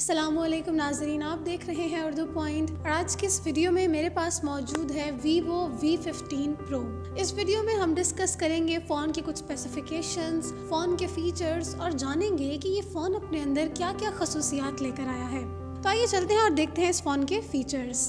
अस्सलामुअलैकुम नाज़रीन, आप देख रहे हैं उर्दू पॉइंट और आज की इस वीडियो में मेरे पास मौजूद है Vivo V15 Pro। इस वीडियो में हम डिस्कस करेंगे फ़ोन के कुछ स्पेसिफिकेशंस, फ़ोन के फीचर्स और जानेंगे कि ये फ़ोन अपने अंदर क्या क्या खसूसियात लेकर आया है। तो आइए चलते हैं और देखते हैं इस फ़ोन के फीचर्स।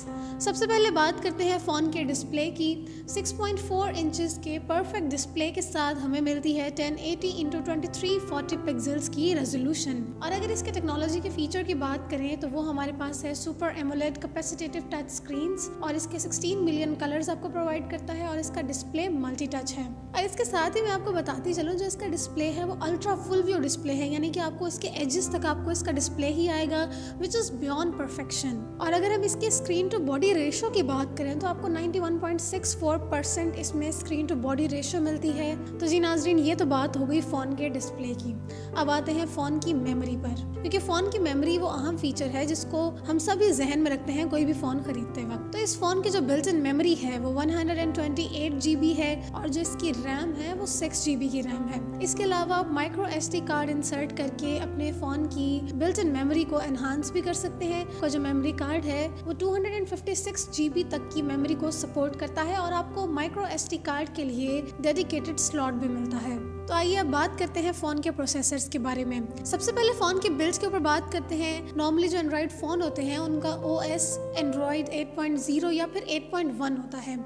सबसे पहले बात करते हैं फ़ोन के डिस्प्ले की। 6.4 इंचेस के परफेक्ट डिस्प्ले के साथ हमें मिलती है 1080x2340 पिक्सल्स की रेजोल्यूशन। और अगर इसके टेक्नोलॉजी के फीचर की बात करें तो वो हमारे पास है सुपर एमोलेड कैपेसिटेटिव टच स्क्रीन्स और इसके 16 मिलियन कलर्स आपको प्रोवाइड करता है और इसका डिस्प्ले मल्टी टच है। और इसके साथ ही मैं आपको बताती चलूँ, जो इसका डिस्प्ले है वो अल्ट्रा फुल व्यू डिस्प्ले है, यानी कि आपको इसके एजेस तक आपको इसका डिस्प्ले ही आएगा, विच इज़ बियॉन्ड परफेक्शन। और अगर हम इसके स्क्रीन टू बॉडी रेशो की बात करें तो आपको 91.64% इसमें स्क्रीन टू बॉडी रेशो मिलती है। तो जी नाजरीन, ये तो बात हो गई फ़ोन के डिस्प्ले की। अब आते हैं फ़ोन की मेमोरी पर, क्योंकि फ़ोन की मेमोरी वो अहम फीचर है जिसको हम सभी जहन में रखते हैं कोई भी फ़ोन खरीदते वक्त। तो इस फ़ोन की जो बिल्ट इन मेमोरी है वो 128 GB है और जो इसकी रैम है वो 6 GB की रैम है। इसके अलावा आप माइक्रो SD कार्ड इंसर्ट करके अपने फ़ोन की बिल्ट इन मेमोरी को एनहांस भी कर सकते हैं। आपका जो मेमोरी कार्ड है वो 256 GB तक की मेमोरी को सपोर्ट करता है और आपको माइक्रो SD कार्ड के लिए डेडिकेटेड स्लॉट भी मिलता है। तो आइए अब बात करते हैं फ़ोन के प्रोसेसर्स के बारे में। सबसे पहले फ़ोन के बिल्ड्स के ऊपर बात करते हैं। नॉर्मली जो एंड्रॉयड फ़ोन होते हैं उनका OS एंड्रॉयड 8.0 या फिर 8.1 होता है।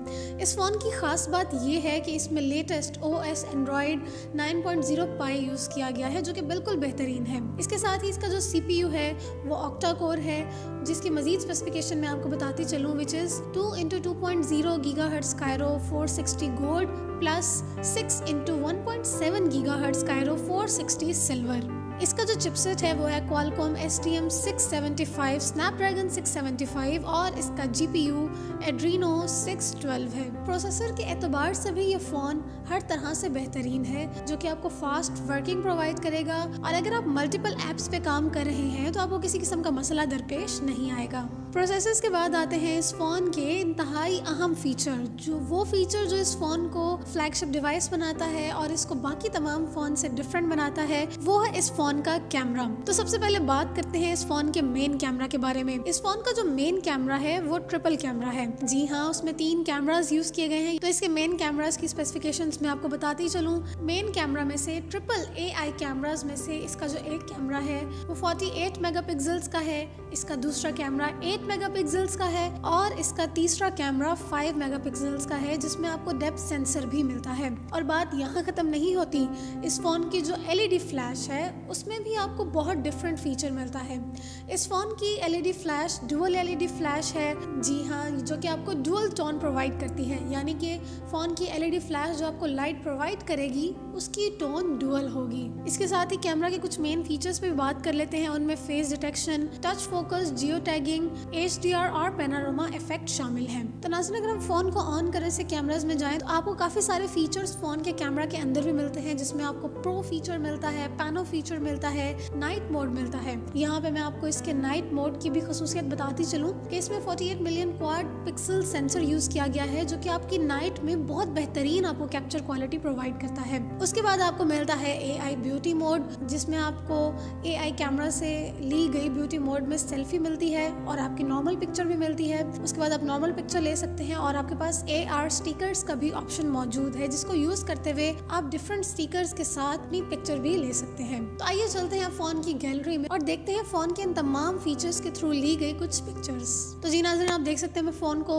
इस फ़ोन की ख़ास बात ये है कि इसमें लेटेस्ट OS एंड्रॉयड 9.0 पाई यूज़ किया गया है, जो कि बिल्कुल बेहतरीन है। इसके साथ ही इसका जो CPU है वो ऑक्टा कोर है, जिसकी मज़ीद स्पेसिफिकेशन मैं आपको बताती चलूँ, which is 2x2.0 GHz Cairo 460 gold plus 6x1.7 GHz Cairo 460 silver. इसका जो चिपसेट है वो है Qualcomm STM 675 Snapdragon 675 और इसका GPU Adreno 612 है। प्रोसेसर के एतबार से भी ये फ़ोन हर तरह से बेहतरीन है, जो कि आपको फास्ट वर्किंग प्रोवाइड करेगा और अगर आप मल्टीपल ऐप्स पे काम कर रहे हैं तो आपको किसी किस्म का मसला दरपेश नहीं आएगा। प्रोसेसर्स के बाद आते हैं इस फ़ोन के इंतहाई अहम फीचर, जो इस फ़ोन को फ्लैगशिप डिवाइस बनाता है और इसको बाकी तमाम फ़ोन से डिफरेंट बनाता है, वो है इस फ़ोन का कैमरा। तो सबसे पहले बात करते हैं इस फ़ोन के मेन कैमरा के बारे में। इस फ़ोन का जो मेन कैमरा है वो ट्रिपल कैमरा है। जी हाँ, उसमें 3 कैमरास यूज़ किए गए हैं। तो इसके मेन कैमरास की स्पेसिफिकेशंस मैं आपको बताती चलूँ। मेन कैमरा में से ट्रिपल AI कैमरास में से इसका जो एक कैमरा है वो 48 मेगापिक्सल्स का है, इसका दूसरा कैमरा 8 मेगापिक्सल्स का है और इसका तीसरा कैमरा 5 मेगापिक्सल्स का है, जिसमें आपको डेप्थ सेंसर भी मिलता है। और बात यहाँ ख़त्म नहीं होती, इस फ़ोन की जो LED फ्लैश है उसमें भी आपको बहुत डिफरेंट फीचर मिलता है। इस फ़ोन की LED flash dual LED flash है, जी हाँ, जो कि आपको डुअल टोन प्रोवाइड करती है, यानी कि फ़ोन की LED फ्लैश जो आपको लाइट प्रोवाइड करेगी उसकी टोन डुअल होगी। इसके साथ ही कैमरा के कुछ मेन फीचर्स पे भी बात कर लेते हैं। उनमें face detection, touch focus, geo tagging, HDR और पैनोरामा इफेक्ट शामिल हैं। तो नाज़रीन, अगर हम फ़ोन को ऑन करें से कैमराज में जाएं तो आपको काफ़ी सारे फीचर्स फ़ोन के कैमरा के अंदर भी मिलते हैं, जिसमें आपको प्रो फीचर मिलता है, पैनो फीचर मिलता है, नाइट मोड मिलता है। यहाँ पे मैं आपको इसके नाइट मोड की भी खसूसियत बताती चलूँ कि इसमें 48 million quad pixel sensor use किया गया है, जो कि आपकी नाइट में बहुत बेहतरीन आपको कैप्चर क्वालिटी प्रोवाइड करता है। उसके बाद आपको मिलता है AI ब्यूटी मोड, जिसमें आपको AI कैमरा से ली गई ब्यूटी मोड में सेल्फी मिलती है और आपकी नॉर्मल पिक्चर भी मिलती है। उसके बाद आप नॉर्मल पिक्चर ले सकते हैं और आपके पास AR स्टिकर्स का भी ऑप्शन मौजूद है, जिसको यूज़ करते हुए आप डिफरेंट स्टिकर्स के साथ अपनी पिक्चर भी ले सकते हैं। तो आइए चलते हैं फ़ोन की गैलरी में और देखते हैं फ़ोन के इन तमाम फीचर्स के थ्रू ली गई कुछ पिक्चर्स। तो जी नाज़रीन, आप देख सकते हैं मैं फ़ोन को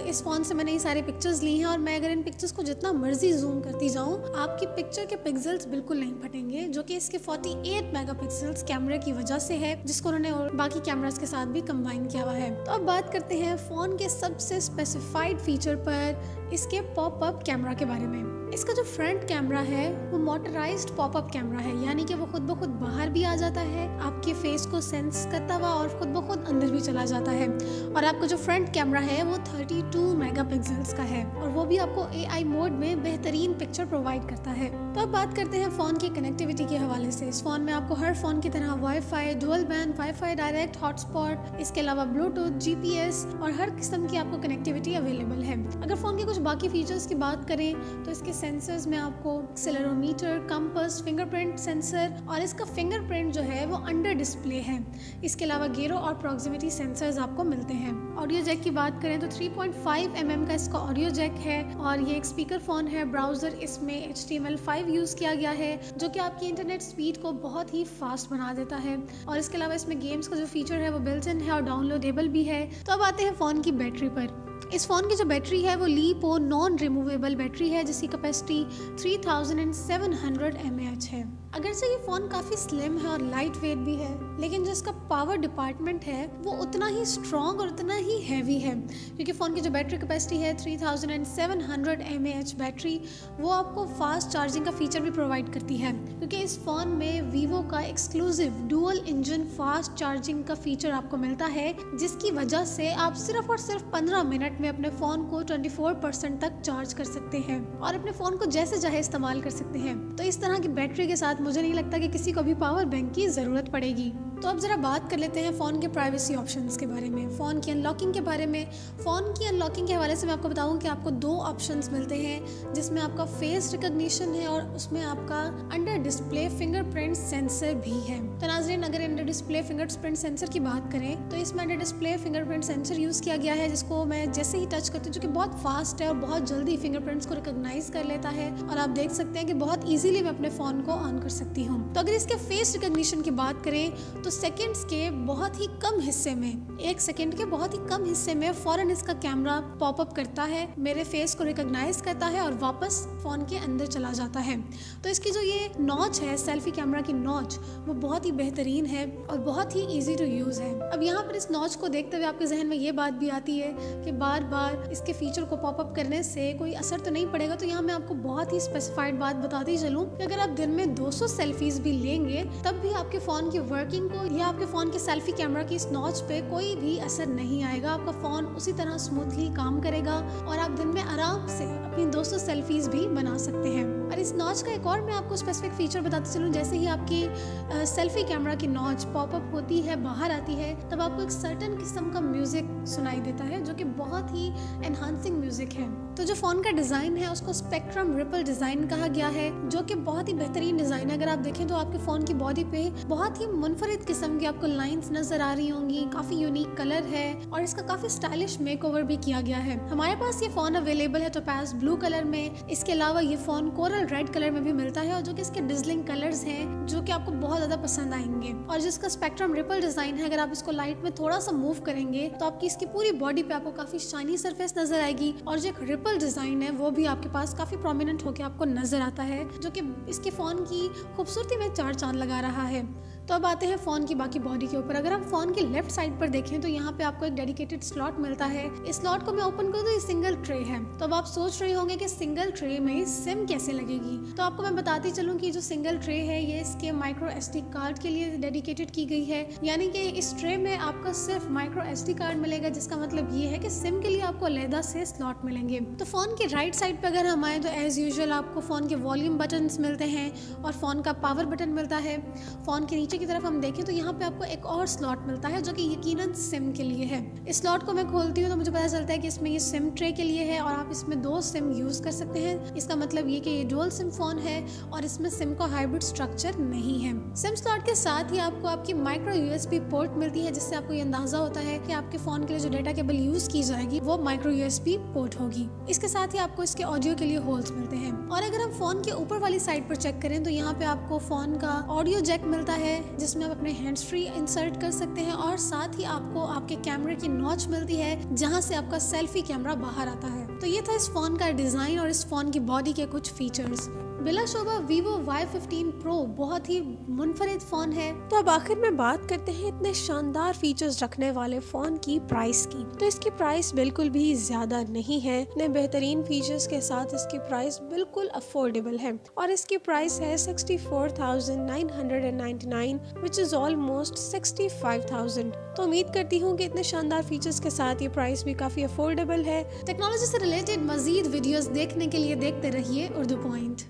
इस फ़ोन से मैंने ये सारी पिक्चर्स ली हैं और मैं अगर इन पिक्चर्स को जितना मर्जी जूम करती जाऊँ आपकी पिक्चर के पिक्सल्स बिल्कुल नहीं फटेंगे, जो कि इसके 48 मेगापिक्सल्स कैमरे की वजह से है, जिसको उन्होंने बाकी कैमरास के साथ भी कंबाइन किया हुआ है। तो अब बात करते हैं फ़ोन के सबसे स्पेसिफाइड फीचर पर, इसके पॉपअप कैमरा के बारे में। इसका जो फ्रंट कैमरा है वो मोटराइज्ड पॉपअप कैमरा है, यानी कि वो खुद ब खुद बाहर भी आ जाता है, आपके फेस को सेंस करता हुआ और खुद ब खुद अंदर भी चला जाता है। और आपका जो फ्रंट कैमरा है वो 32 मेगापिक्सल्स का है और वो भी आपको AI मोड में बेहतरीन पिक्चर प्रोवाइड करता है। तो अब बात करते हैं फ़ोन की कनेक्टिविटी के हवाले से। इस फ़ोन में आपको हर फ़ोन की तरह wifi, dual band, wifi direct, hotspot, इसके अलावा ब्लूटूथ, GPS और हर किस्म की आपको कनेक्टिविटी अवेलेबल है। अगर फ़ोन के कुछ बाकी फीचर्स की बात करें तो इसके सेंसर्स में आपको एक्सेलेरोमीटर, कंपास, फिंगरप्रिंट सेंसर और इसका फिंगरप्रिंट जो है वो अंडर डिस्प्ले है। इसके अलावा गिरो और प्रॉक्सिमिटी सेंसर्स आपको मिलते हैं। ऑडियो जैक की बात करें तो 3.5 mm का इसका ऑडियो जैक है और ये एक स्पीकर फोन है। ब्राउजर इसमें HTML5 यूज किया गया है जो कि आपकी इंटरनेट स्पीड को बहुत ही फास्ट बना देता है। और इसके अलावा इसमें गेम्स का जो फीचर है वो बिल्ट इन है और डाउनलोडेबल भी है। तो अब आते हैं फोन की बैटरी पर। इस फ़ोन की जो बैटरी है वो LiPo नॉन रिमूवेबल बैटरी है जिसकी कैपेसिटी 3700 mAh है। अगर से ये फ़ोन काफ़ी स्लिम है और लाइट वेट भी है, लेकिन जो इसका पावर डिपार्टमेंट है वो उतना ही स्ट्रॉन्ग और उतना ही हैवी है, क्योंकि फ़ोन की जो बैटरी कैपेसिटी है 3700 mAh बैटरी, वो आपको फास्ट चार्जिंग का फीचर भी प्रोवाइड करती है, क्योंकि इस फ़ोन में वीवो का exclusive dual engine fast charging का फीचर आपको मिलता है, जिसकी वजह से आप सिर्फ और सिर्फ 15 मिनट में अपने फ़ोन को 24% तक चार्ज कर सकते हैं और अपने फ़ोन को जैसे चाहे इस्तेमाल कर सकते हैं। तो इस तरह की बैटरी के साथ मुझे नहीं लगता कि किसी को भी पावर बैंक की ज़रूरत पड़ेगी। तो अब ज़रा बात कर लेते हैं फ़ोन के प्राइवेसी ऑप्शंस के बारे में, फ़ोन की अनलॉकिंग के बारे में। फ़ोन की अनलॉकिंग के हवाले से मैं आपको बताऊं कि आपको 2 ऑप्शंस मिलते हैं, जिसमें आपका फेस रिकॉग्निशन है और उसमें आपका अंडर डिस्प्ले फिंगरप्रिंट सेंसर भी है। तो नाज़रीन, अगर अंडर डिस्प्ले फिंगरप्रिंट सेंसर की बात करें तो इसमें under display fingerprint sensor use किया गया है, जिसको मैं जैसे ही टच करती हूँ, जो कि बहुत फास्ट है और बहुत जल्दी फिंगरप्रिंट्स को रिकॉग्नाइज कर लेता है और आप देख सकते हैं कि बहुत ईजिली मैं अपने फ़ोन को ऑन कर सकती हूँ। तो अगर इसके फेस रिकॉग्निशन की बात करें तो सेकेंड्स के बहुत ही कम हिस्से में, 1 सेकेंड के बहुत ही कम हिस्से में फ़ौरन इसका कैमरा पॉपअप करता है, मेरे फेस को रिकॉग्नाइज करता है और वापस फ़ोन के अंदर चला जाता है। तो इसकी जो ये नॉच है, सेल्फी कैमरा की नॉच, वो बहुत ही बेहतरीन है और बहुत ही ईजी टू यूज़ है। अब यहाँ पर इस नॉच को देखते हुए आपके जहन में ये बात भी आती है कि बार बार इसके फीचर को पॉपअप करने से कोई असर तो नहीं पड़ेगा। तो यहाँ मैं आपको बहुत ही स्पेसिफाइड बात बताती चलूँ कि अगर आप दिन में 200 सेल्फीज भी लेंगे तब भी आपके फ़ोन की वर्किंग को या आपके फ़ोन के सेल्फी कैमरा की इस नॉच पे कोई भी असर नहीं आएगा। आपका फ़ोन उसी तरह स्मूथली काम करेगा और आप दिन में आराम से अपनी 200 सेल्फीज भी बना सकते हैं। और इस नॉच का एक और मैं आपको स्पेसिफिक फीचर बताते चलूँ, जैसे ही आपकी सेल्फी कैमरा की नॉच पॉपअप होती है, बाहर आती है, तब आपको एक सर्टेन किस्म का म्यूजिक सुनाई देता है जो कि बहुत ही एनहांसिंग म्यूजिक है। तो जो फ़ोन का डिज़ाइन है उसको स्पेक्ट्रम रिपल डिज़ाइन कहा गया है, जो कि बहुत ही बेहतरीन डिज़ाइन है। अगर आप देखें तो आपके फ़ोन की बॉडी पे बहुत ही मुनफरिद किस्म की आपको लाइंस नजर आ रही होंगी, काफ़ी यूनिक कलर है और इसका काफ़ी स्टाइलिश मेकओवर भी किया गया है। हमारे पास ये फ़ोन अवेलेबल है टोपाज ब्लू कलर में, इसके अलावा ये फ़ोन कोरल रेड कलर में भी मिलता है और जो कि इसके डिजलिंग कलर्स हैं जो कि आपको बहुत ज़्यादा पसंद आएंगे। और जिसका स्पेक्ट्रम रिपल डिज़ाइन है, अगर आप इसको लाइट में थोड़ा सा मूव करेंगे तो आपकी इसकी पूरी बॉडी पे आपको काफ़ी शाइनी सरफेस नजर आएगी और जो एक रिपल डिज़ाइन है वो भी आपके पास काफ़ी प्रोमिनेंट होकर आपको नजर आता है, जो कि इसके फ़ोन की खूबसूरती में 4 चांद लगा रहा है। तो अब आते हैं फ़ोन की बाकी बॉडी के ऊपर। अगर हम फ़ोन के लेफ्ट साइड पर देखें तो यहाँ पे आपको एक डेडिकेटेड स्लॉट मिलता है। इस स्लॉट को मैं ओपन करूँ तो ये सिंगल ट्रे है। तो अब आप सोच रहे होंगे कि सिंगल ट्रे में सिम कैसे लगेगी। तो आपको मैं बताती चलूँ कि जो सिंगल ट्रे है ये इसके माइक्रो SD कार्ड के लिए डेडिकेटेड की गई है, यानी कि इस ट्रे में आपका सिर्फ माइक्रो SD कार्ड मिलेगा, जिसका मतलब ये है कि सिम के लिए आपको अलहदा से स्लॉट मिलेंगे। तो फ़ोन के राइट साइड पर अगर हम आए तो एज यूजुअल आपको फ़ोन के वॉल्यूम बटन्स मिलते हैं और फ़ोन का पावर बटन मिलता है। फ़ोन के नीचे की तरफ हम देखें तो यहाँ पे आपको एक और स्लॉट मिलता है जो कि यकीनन सिम के लिए है। इस स्लॉट को मैं खोलती हूँ तो मुझे पता चलता है कि इसमें ये सिम ट्रे के लिए है और आप इसमें 2 सिम यूज़ कर सकते हैं। इसका मतलब ये कि ये डुअल सिम फ़ोन है और इसमें सिम का हाइब्रिड स्ट्रक्चर नहीं है। सिम स्लॉट के साथ ही आपको आपकी माइक्रो USB पोर्ट मिलती है, जिससे आपको ये अंदाज़ा होता है कि आपके फ़ोन के लिए जो डेटा केबल यूज़ की जाएगी वो माइक्रो USB पोर्ट होगी। इसके साथ ही आपको इसके ऑडियो के लिए होल्स मिलते हैं। और अगर हम फ़ोन के ऊपर वाली साइड पर चेक करें तो यहाँ पे आपको फ़ोन का ऑडियो जैक मिलता है, जिसमें आप अपने हैंड्स फ्री इंसर्ट कर सकते हैं और साथ ही आपको आपके कैमरे की नॉच मिलती है जहां से आपका सेल्फी कैमरा बाहर आता है। तो ये था इस फ़ोन का डिज़ाइन और इस फ़ोन की बॉडी के कुछ फीचर्स। बिलाशुबा Vivo Y15 Pro बहुत ही मुनफरिद फ़ोन है। तो अब आखिर में बात करते हैं इतने शानदार फीचर्स रखने वाले फ़ोन की प्राइस की। तो इसकी प्राइस बिल्कुल भी ज़्यादा नहीं है, इतने बेहतरीन फीचर्स के साथ इसकी प्राइस बिल्कुल अफोर्डेबल है और इसकी प्राइस है 64,999 विच इज़ ऑलमोस्ट 65,000। तो उम्मीद करती हूँ कि इतने शानदार फीचर्स के साथ ये प्राइस भी काफ़ी अफोर्डेबल है। टेक्नोलॉजी से रिलेटेड मज़ीद वीडियोस देखने के लिए देखते रहिए उर्दू पॉइंट।